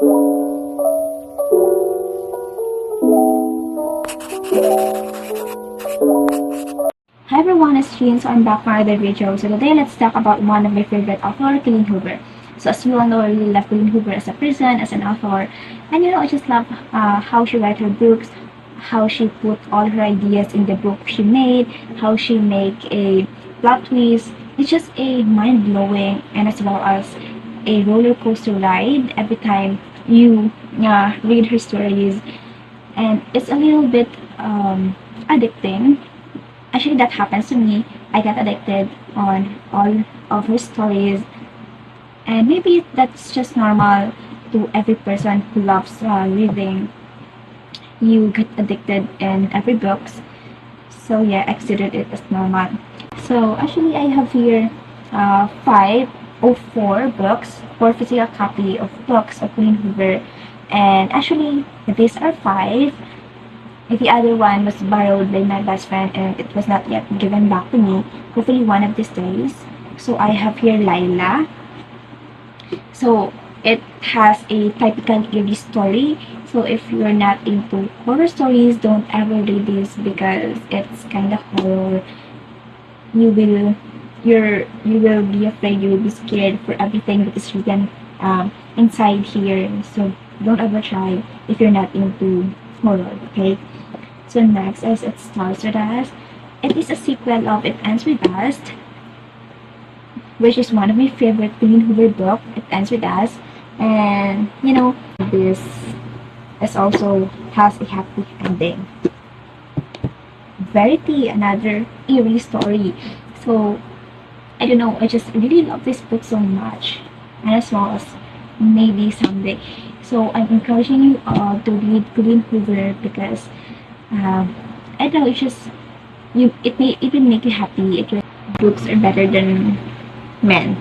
Hi everyone, it's Jean. So I'm back for another video. So today let's talk about one of my favorite author, Colleen Hoover. So as you all know, I really love Colleen Hoover as a person, as an author. And I just love how she writes her books, how she put all her ideas in the book she made, how she make a plot twist. It's just a mind-blowing and as well as a roller coaster ride every time you read her stories. And it's a little bit addicting. Actually, that happens to me. I get addicted on all of her stories, and maybe that's just normal to every person who loves reading. You get addicted in every books. So yeah, I considered it as normal. So actually, I have here 5 or 4 books, 4 physical copy of books of Colleen Hoover, and actually these are 5. The other one was borrowed by my best friend and it was not yet given back to me. Hopefully one of these days. So I have here Lila. So it has a typical eerie story. So if you're not into horror stories, don't ever read this because it's kind of horror. You will be afraid. You will be scared for everything that is written inside here. So don't ever try if you're not into horror. Okay. So next is It Starts With Us. It is a sequel of It Ends With Us, which is one of my favorite Colleen Hoover book. It Ends With Us, and this is also has a happy ending. Verity, another eerie story. So I don't know. I just really love this book so much, and as well as maybe someday. So I'm encouraging you all to read Colleen Hoover because I don't know, it's just it may even make you happy. Books are better than men.